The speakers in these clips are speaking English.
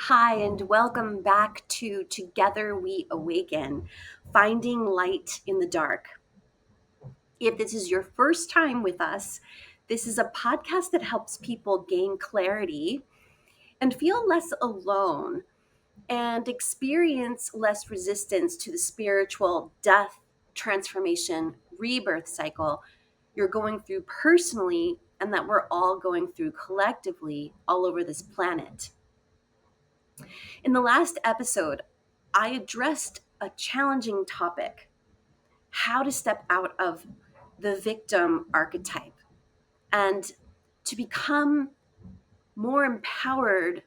Hi, and welcome back to Together We Awaken, Finding Light in the Dark. If this is your first time with us, this is a podcast that helps people gain clarity and feel less alone and experience less resistance to the spiritual death, transformation, rebirth cycle you're going through personally and that we're all going through collectively all over this planet. In the last episode, I addressed a challenging topic: how to step out of the victim archetype and to become more empowered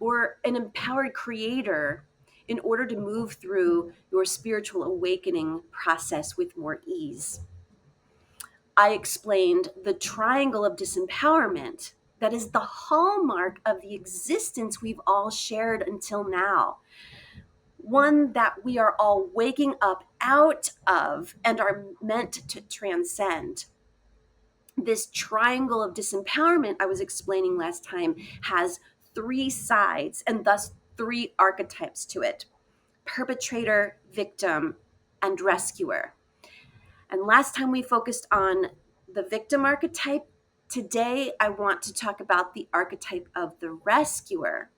or an empowered creator in order to move through your spiritual awakening process with more ease. I explained the triangle of disempowerment that is the hallmark of the existence we've all shared until now, one that we are all waking up out of and are meant to transcend. This triangle of disempowerment I was explaining last time has three sides and thus three archetypes to it: perpetrator, victim, and rescuer. And last time we focused on the victim archetype. Today I want to talk about the archetype of the rescuer,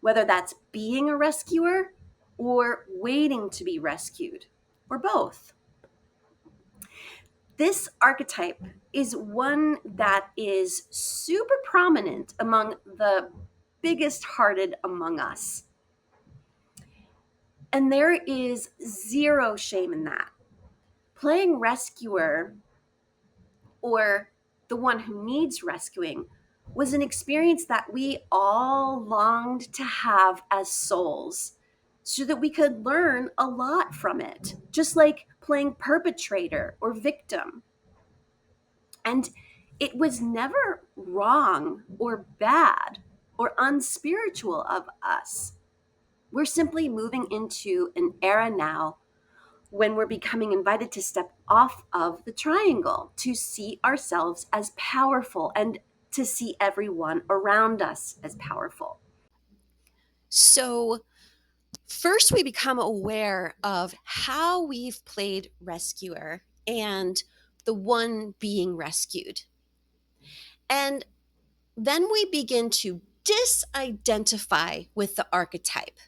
whether that's being a rescuer or waiting to be rescued, or both. This archetype is one that is super prominent among the biggest hearted among us. And there is zero shame in that. Playing rescuer, or the one who needs rescuing, was an experience that we all longed to have as souls so that we could learn a lot from it, just like playing perpetrator or victim. And it was never wrong or bad or unspiritual of us. We're simply moving into an era now when we're becoming invited to step off of the triangle, to see ourselves as powerful and to see everyone around us as powerful. So, first, we become aware of how we've played rescuer and the one being rescued. And then we begin to disidentify with the archetype,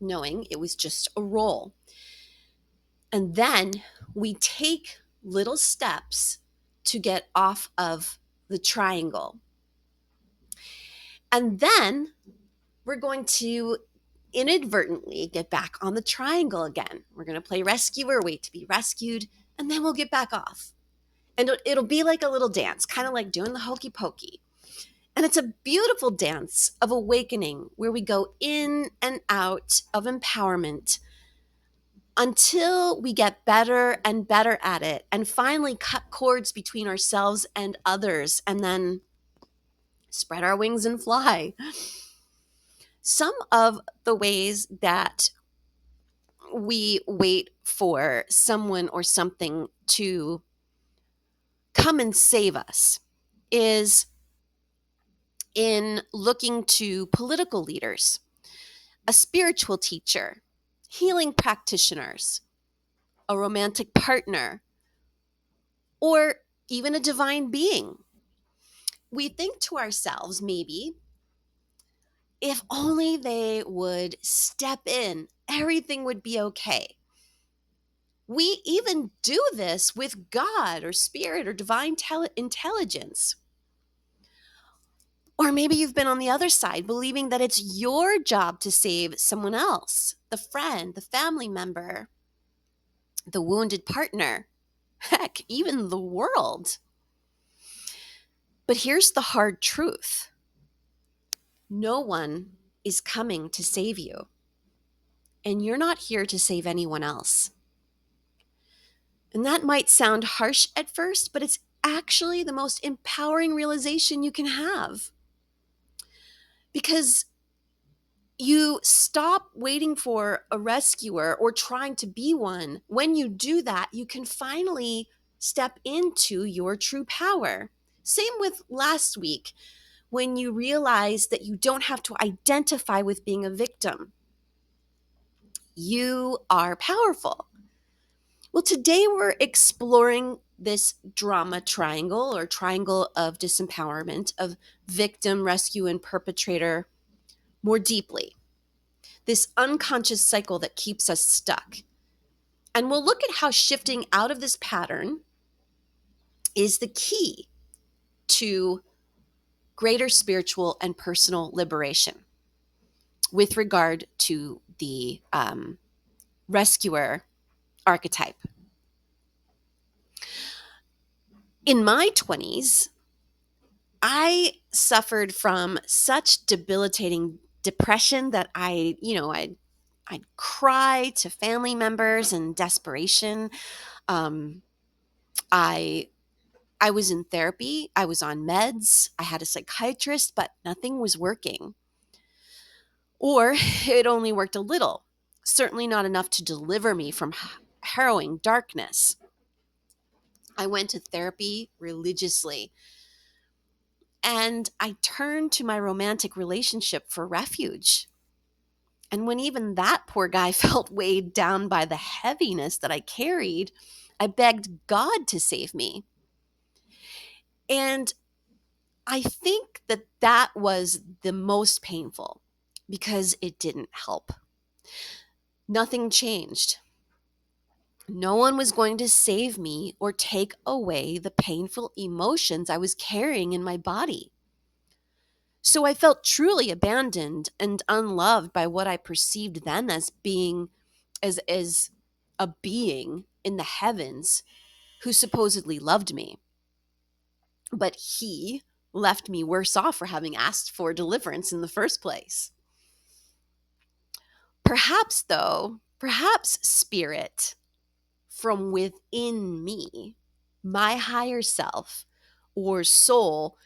knowing it was just a role. And then we take little steps to get off of the triangle. And then we're going to inadvertently get back on the triangle again. We're going to play rescuer, wait to be rescued, and then we'll get back off. And it'll be like a little dance, kind of like doing the hokey pokey. And it's a beautiful dance of awakening where we go in and out of empowerment until we get better and better at it and finally cut cords between ourselves and others and then spread our wings and fly. Some of the ways that we wait for someone or something to come and save us is in looking to political leaders, a spiritual teacher, healing practitioners, a romantic partner, or even a divine being. We think to ourselves, maybe, if only they would step in, everything would be okay. We even do this with God or spirit or divine intelligence. Or maybe you've been on the other side, believing that it's your job to save someone else, the friend, the family member, the wounded partner, heck, even the world. But here's the hard truth: no one is coming to save you, and you're not here to save anyone else. And that might sound harsh at first, but it's actually the most empowering realization you can have. Because you stop waiting for a rescuer or trying to be one. When you do that, you can finally step into your true power. Same with last week when you realize that you don't have to identify with being a victim. You are powerful. Well, today we're exploring this drama triangle or triangle of disempowerment of victim, rescue, and perpetrator more deeply. This unconscious cycle that keeps us stuck. And we'll look at how shifting out of this pattern is the key to greater spiritual and personal liberation with regard to the rescuer archetype. In my 20s, I suffered from such debilitating depression that I'd cry to family members in desperation. Um, I I was in therapy. I was on meds. I had a psychiatrist, but nothing was working. Or it only worked a little, certainly not enough to deliver me from harrowing darkness. I went to therapy religiously, and I turned to my romantic relationship for refuge. And when even that poor guy felt weighed down by the heaviness that I carried, I begged God to save me. And I think that that was the most painful because it didn't help. Nothing changed. No one was going to save me or take away the painful emotions I was carrying in my body. So I felt truly abandoned and unloved by what I perceived then as being as a being in the heavens who supposedly loved me. But he left me worse off for having asked for deliverance in the first place. Perhaps spirit from within me, my higher self or soul,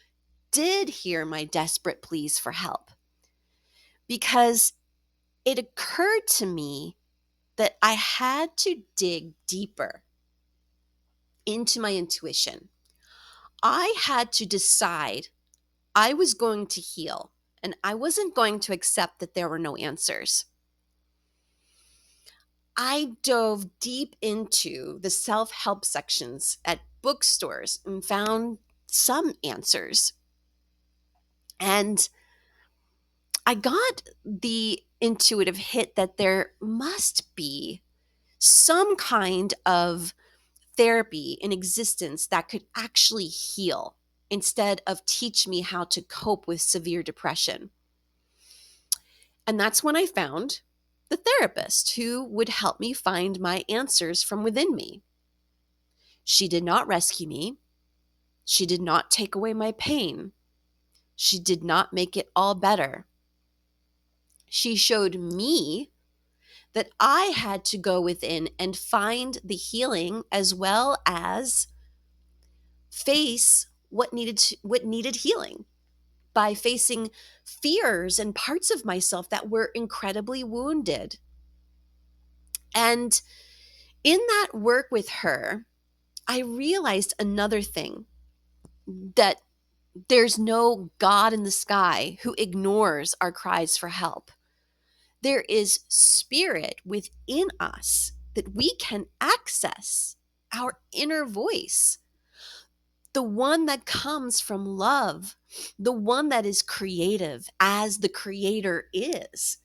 did hear my desperate pleas for help, because it occurred to me that I had to dig deeper into my intuition. I had to decide I was going to heal, and I wasn't going to accept that there were no answers. I dove deep into the self-help sections at bookstores and found some answers. And I got the intuitive hit that there must be some kind of therapy in existence that could actually heal instead of teach me how to cope with severe depression. And that's when I found the therapist who would help me find my answers from within me. She did not rescue me. She did not take away my pain. She did not make it all better. She showed me that I had to go within and find the healing as well as face what needed healing by facing fears and parts of myself that were incredibly wounded. And in that work with her, I realized another thing, that there's no God in the sky who ignores our cries for help. There is spirit within us that we can access, our inner voice, the one that comes from love, the one that is creative as the creator is.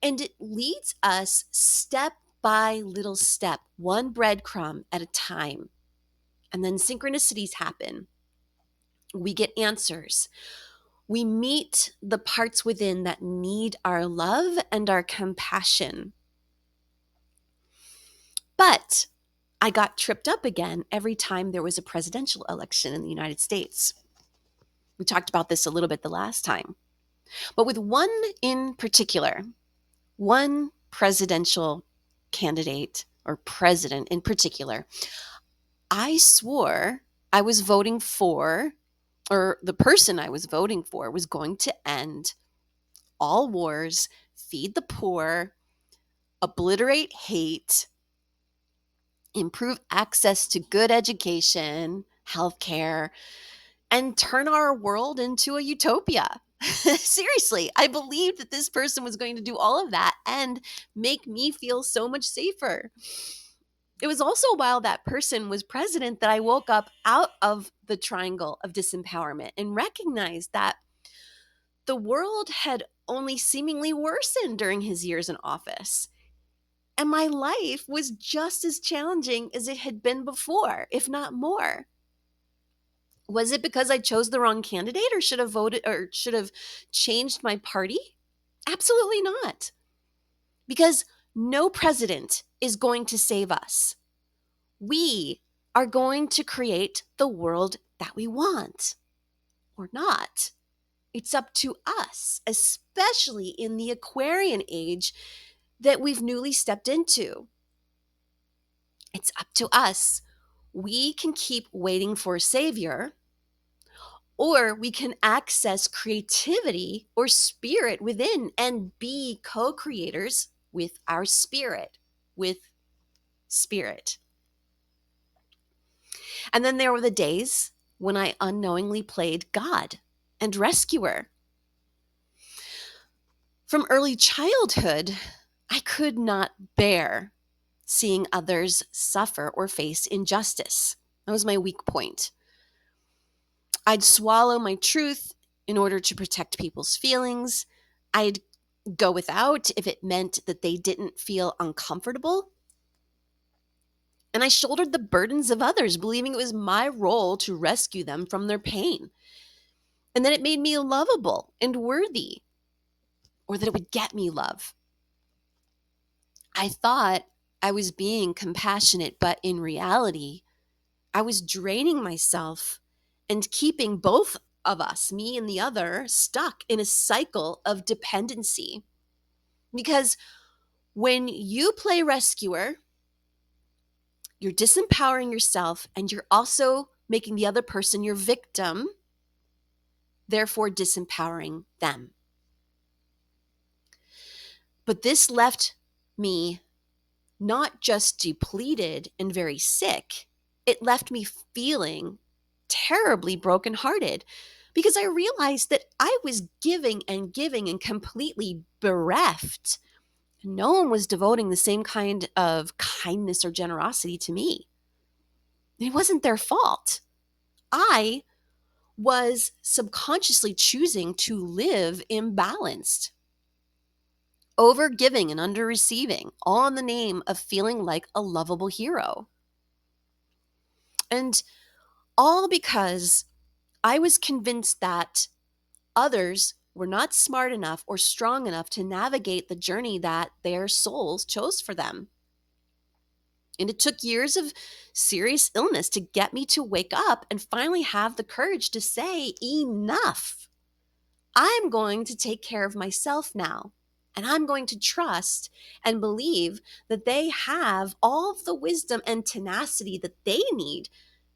And it leads us step by little step, one breadcrumb at a time. And then synchronicities happen. We get answers. We meet the parts within that need our love and our compassion. But I got tripped up again every time there was a presidential election in the United States. We talked about this a little bit the last time. But with one in particular, one presidential candidate or president in particular, I swore I was voting for, or the person I was voting for was going to end all wars, feed the poor, obliterate hate, improve access to good education, healthcare, and turn our world into a utopia. Seriously, I believed that this person was going to do all of that and make me feel so much safer. It was also while that person was president that I woke up out of the triangle of disempowerment and recognized that the world had only seemingly worsened during his years in office. And my life was just as challenging as it had been before, if not more. Was it because I chose the wrong candidate or should have voted or should have changed my party? Absolutely not. Because no president is going to save us. We are going to create the world that we want or not. It's up to us, especially in the Aquarian age that we've newly stepped into. It's up to us. We can keep waiting for a savior, or we can access creativity or spirit within and be co creators with our spirit, with spirit. And then there were the days when I unknowingly played God and rescuer. From early childhood, I could not bear seeing others suffer or face injustice. That was my weak point. I'd swallow my truth in order to protect people's feelings. I'd go without if it meant that they didn't feel uncomfortable. And I shouldered the burdens of others, believing it was my role to rescue them from their pain. And that it made me lovable and worthy, or that it would get me love. I thought I was being compassionate, but in reality, I was draining myself and keeping both of us, me and the other, stuck in a cycle of dependency. Because when you play rescuer, you're disempowering yourself and you're also making the other person your victim, therefore disempowering them. But this left me not just depleted and very sick, it left me feeling terribly brokenhearted because I realized that I was giving and completely bereft. No one was devoting the same kind of kindness or generosity to me. It wasn't their fault. I was subconsciously choosing to live imbalanced, over giving and under receiving, all in the name of feeling like a lovable hero. And all because I was convinced that others were not smart enough or strong enough to navigate the journey that their souls chose for them. And it took years of serious illness to get me to wake up and finally have the courage to say, enough. I'm going to take care of myself now. And I'm going to trust and believe that they have all of the wisdom and tenacity that they need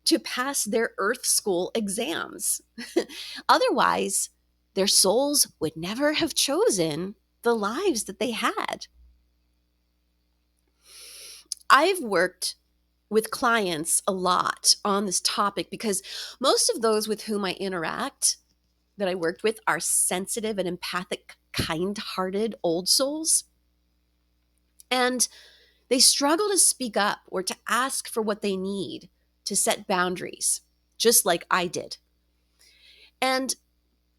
to pass their earth school exams. Otherwise, their souls would never have chosen the lives that they had. I've worked with clients a lot on this topic because most of those with whom I interact that I worked with are sensitive and empathic, kind-hearted old souls. And they struggle to speak up or to ask for what they need, to set boundaries, just like I did. And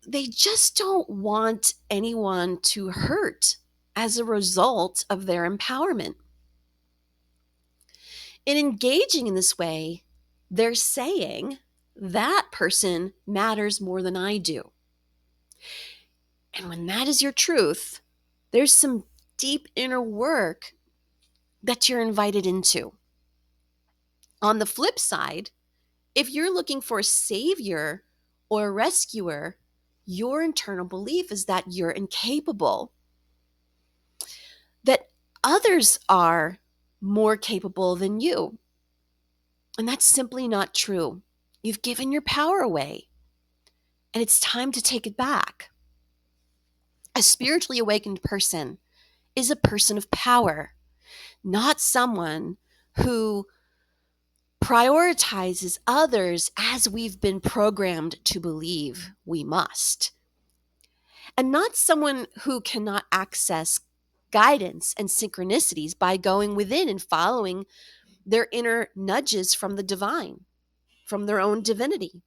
they just don't want anyone to hurt as a result of their empowerment. In engaging in this way, they're saying that person matters more than I do. And when that is your truth, there's some deep inner work that you're invited into. On the flip side, if you're looking for a savior or a rescuer, your internal belief is that you're incapable, that others are more capable than you. And that's simply not true. You've given your power away, and it's time to take it back. A spiritually awakened person is a person of power, not someone who prioritizes others as we've been programmed to believe we must, and not someone who cannot access guidance and synchronicities by going within and following their inner nudges from the divine, from their own divinity.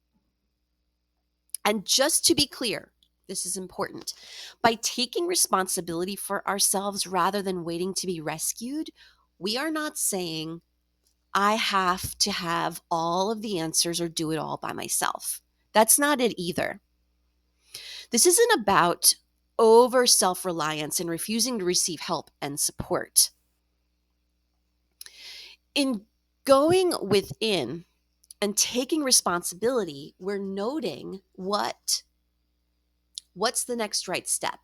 And just to be clear, this is important. By taking responsibility for ourselves rather than waiting to be rescued, we are not saying, I have to have all of the answers or do it all by myself. That's not it either. This isn't about over self reliance and refusing to receive help and support. In going within and taking responsibility, we're noting what's the next right step?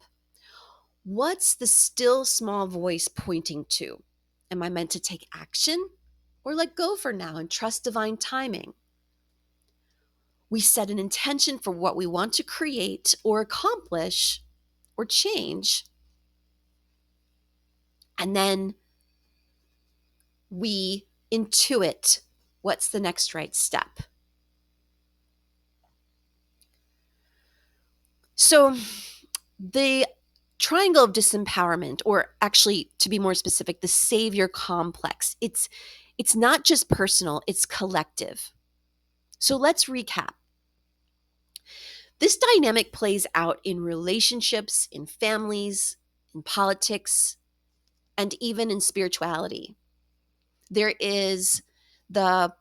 What's the still small voice pointing to? Am I meant to take action or let go for now and trust divine timing? We set an intention for what we want to create or accomplish or change. And then we intuit what's the next right step. So the triangle of disempowerment, or actually to be more specific, the savior complex, it's not just personal, it's collective. So let's recap. This dynamic plays out in relationships, in families, in politics, and even in spirituality. There is the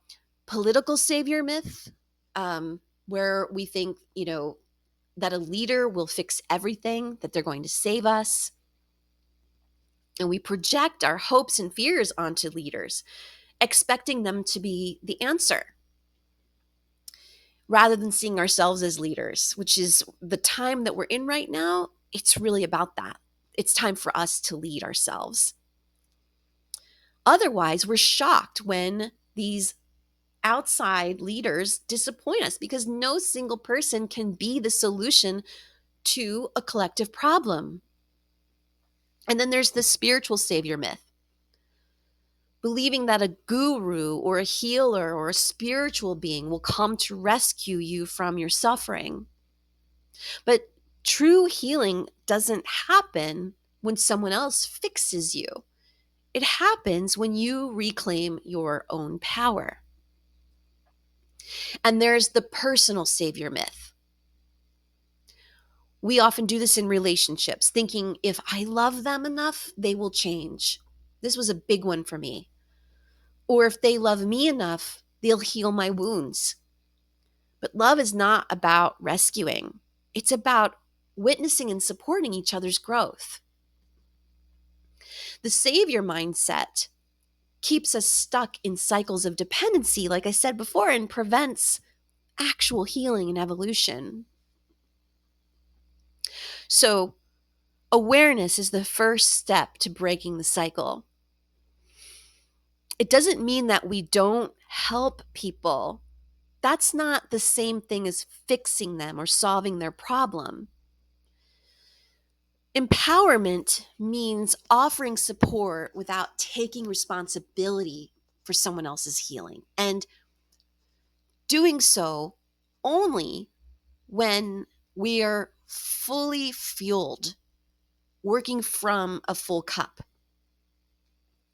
political savior myth, where we think, that a leader will fix everything, that they're going to save us. And we project our hopes and fears onto leaders, expecting them to be the answer, rather than seeing ourselves as leaders, which is the time that we're in right now. It's really about that. It's time for us to lead ourselves. Otherwise, we're shocked when these outside leaders disappoint us, because no single person can be the solution to a collective problem. And then there's the spiritual savior myth, believing that a guru or a healer or a spiritual being will come to rescue you from your suffering. But true healing doesn't happen when someone else fixes you. It happens when you reclaim your own power. And there's the personal savior myth. We often do this in relationships, thinking if I love them enough, they will change. This was a big one for me. Or if they love me enough, they'll heal my wounds. But love is not about rescuing. It's about witnessing and supporting each other's growth. The savior mindset keeps us stuck in cycles of dependency, like I said before, and prevents actual healing and evolution. So, awareness is the first step to breaking the cycle. It doesn't mean that we don't help people. That's not the same thing as fixing them or solving their problem. Empowerment means offering support without taking responsibility for someone else's healing, and doing so only when we are fully fueled, working from a full cup.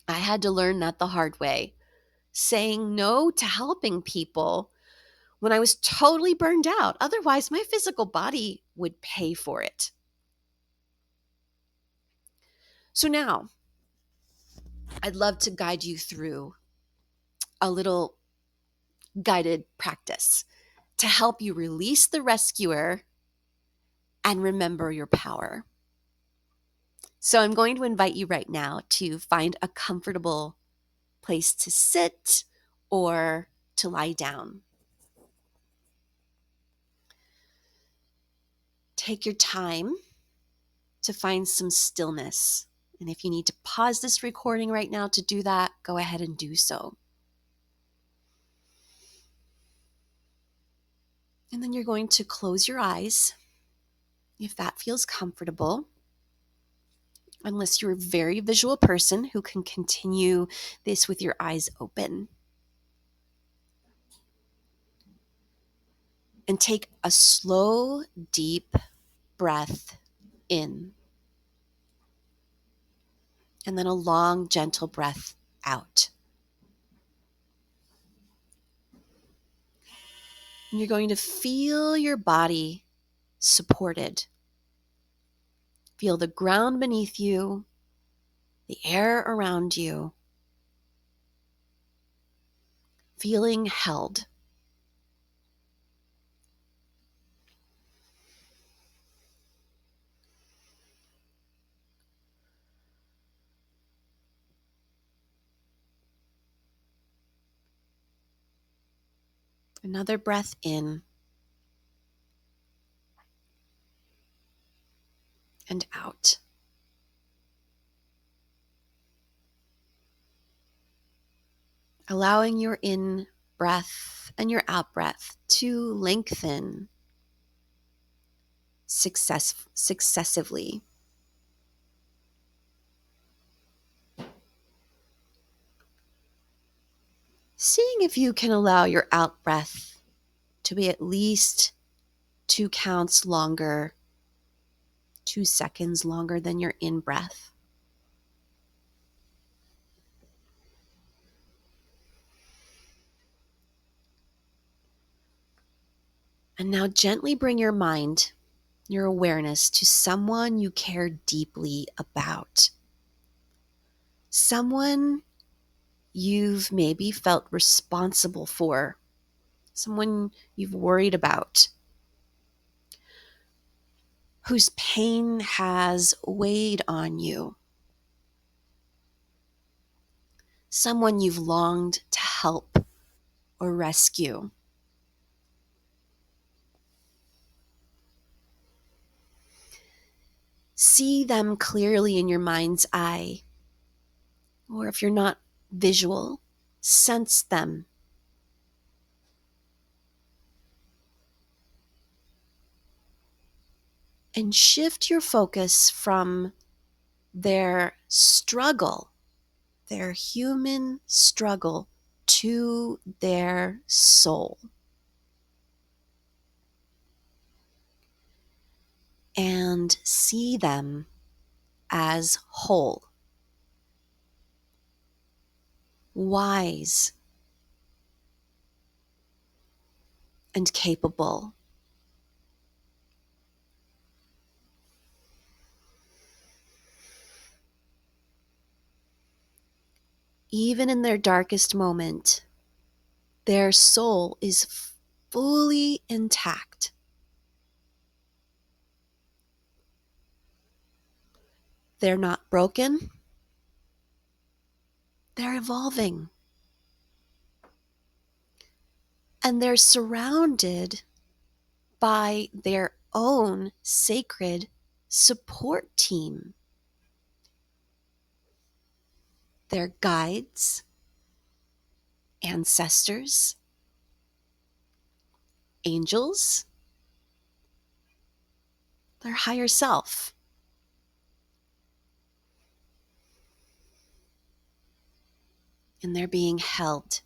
I had to learn that the hard way, saying no to helping people when I was totally burned out. Otherwise, my physical body would pay for it. So now, I'd love to guide you through a little guided practice to help you release the rescuer and remember your power. So I'm going to invite you right now to find a comfortable place to sit or to lie down. Take your time to find some stillness. And if you need to pause this recording right now to do that, go ahead and do so. And then you're going to close your eyes if that feels comfortable. Unless you're a very visual person who can continue this with your eyes open. And take a slow, deep breath in, and then a long, gentle breath out. And you're going to feel your body supported. Feel the ground beneath you, the air around you, feeling held. Another breath in and out. Allowing your in breath and your out breath to lengthen successively. Seeing if you can allow your out breath to be at least 2 counts longer, 2 seconds longer than your in breath. And now gently bring your mind, your awareness to someone you care deeply about. Someone you've maybe felt responsible for, someone you've worried about, whose pain has weighed on you, someone you've longed to help or rescue. See them clearly in your mind's eye, or if you're not visual, sense them. And shift your focus from their struggle, their human struggle, to their soul. And see them as whole, wise, and capable. Even in their darkest moment, their soul is fully intact. They're not broken. They're evolving. And they're surrounded by their own sacred support team. Their guides, ancestors, angels, their higher self. And they're being held,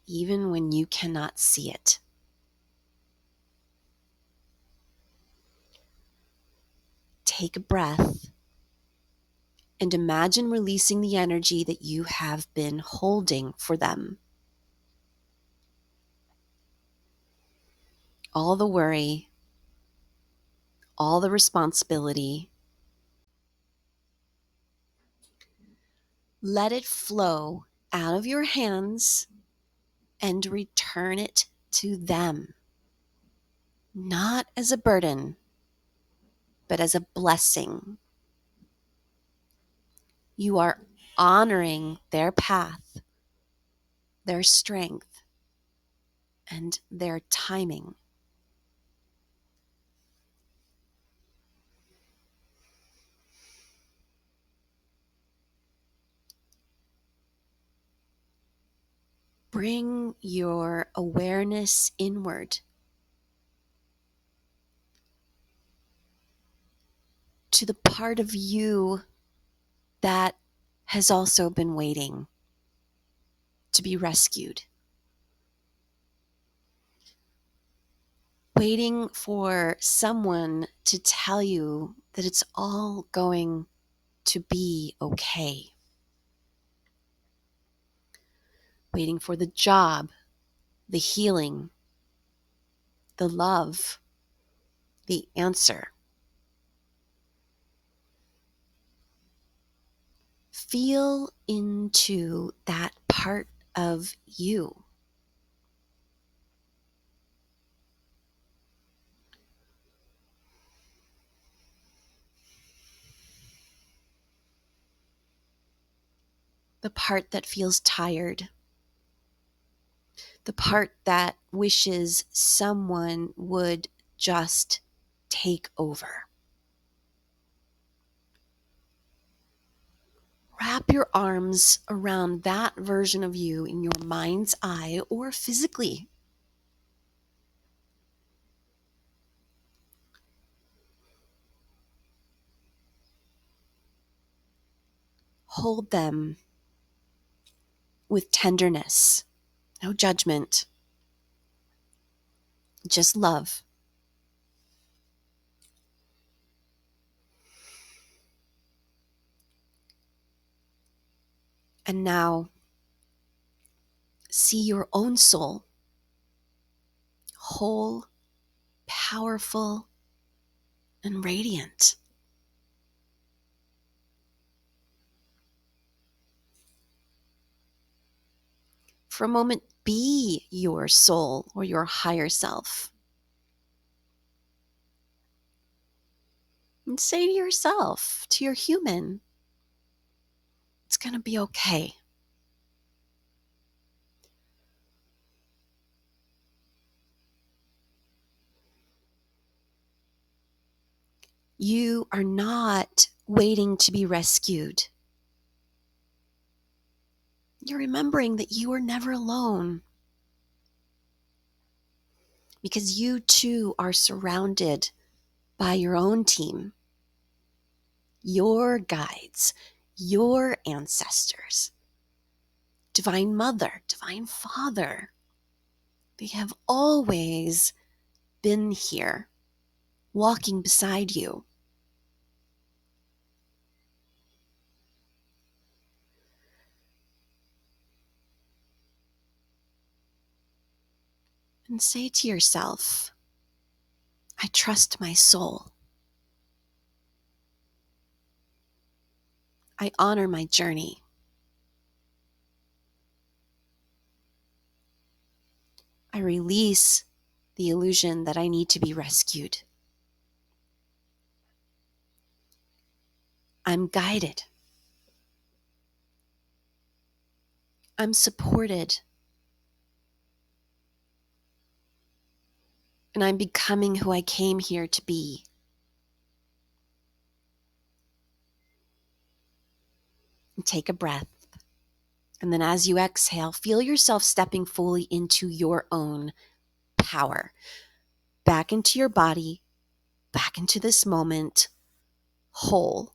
even when you cannot see it. Take a breath and imagine releasing the energy that you have been holding for them. All the worry, all the responsibility. Let it flow out of your hands and return it to them. Not as a burden, but as a blessing. You are honoring their path, their strength, and their timing. Bring your awareness inward to the part of you that has also been waiting to be rescued. waiting for someone to tell you that it's all going to be okay. Waiting for the job, the healing, the love, the answer. Feel into that part of you. The part that feels tired. The part that wishes someone would just take over. Wrap your arms around that version of you in your mind's eye or physically. Hold them with tenderness, no judgment, just love. And now see your own soul, whole, powerful, and radiant. For a moment, be your soul or your higher self. And say to yourself, to your human, it's going to be okay. You are not waiting to be rescued. You're remembering that you are never alone because you too are surrounded by your own team, your guides, your ancestors, Divine Mother, Divine Father. They have always been here, walking beside you. And say to yourself, I trust my soul. I honor my journey. I release the illusion that I need to be rescued. I'm guided. I'm supported. And I'm becoming who I came here to be. And take a breath. And then as you exhale, feel yourself stepping fully into your own power. Back into your body, back into this moment, whole.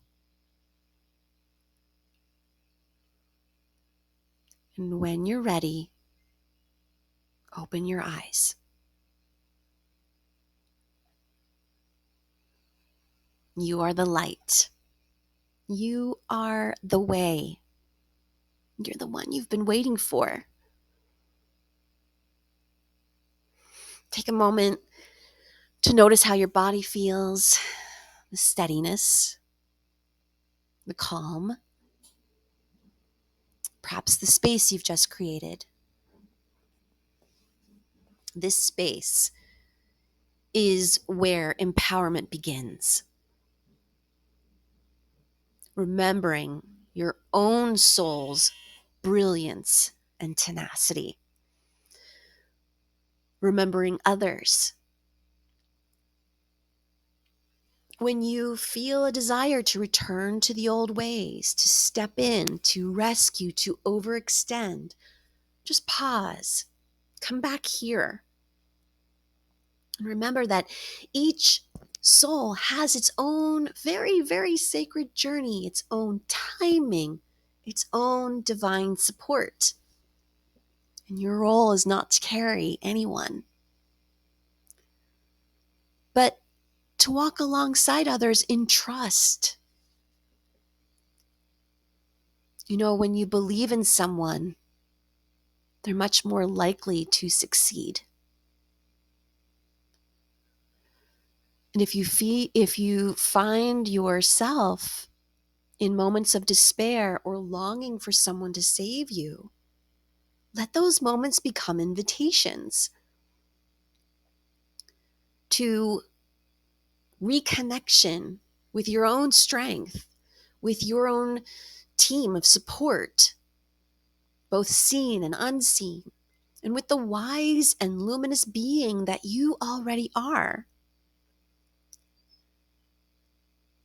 And when you're ready, open your eyes. You are the light. You are the way. You're the one you've been waiting for. Take a moment to notice how your body feels, the steadiness, the calm, perhaps the space you've just created. This space is where empowerment begins. Remembering your own soul's brilliance and tenacity. Remembering others. When you feel a desire to return to the old ways, to step in, to rescue, to overextend, just pause. Come back here. And remember that each soul has its own very, very sacred journey, its own timing, its own divine support. And your role is not to carry anyone. to walk alongside others in trust. You know, when you believe in someone, they're much more likely to succeed. And if you find yourself in moments of despair or longing for someone to save you, let those moments become invitations to reconnection with your own strength, with your own team of support, both seen and unseen, and with the wise and luminous being that you already are.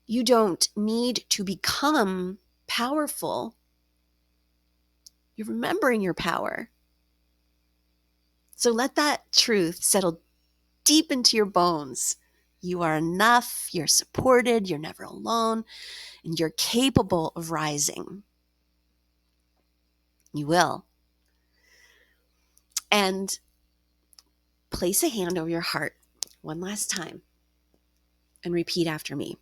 You don't need to become powerful. You're remembering your power. So let that truth settle deep into your bones. You are enough, you're supported, you're never alone, and you're capable of rising. You will. And place a hand over your heart one last time and repeat after me.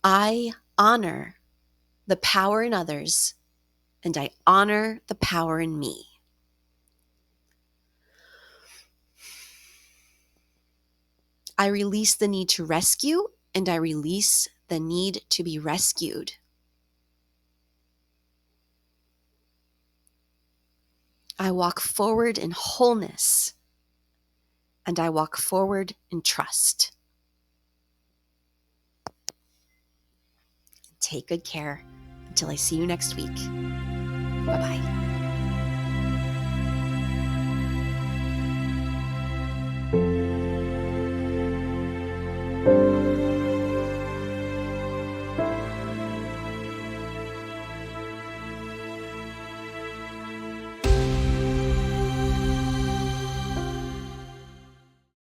I honor the power in others, and I honor the power in me. I release the need to rescue, and I release the need to be rescued. I walk forward in wholeness, and I walk forward in trust. Take good care until I see you next week. Bye-bye.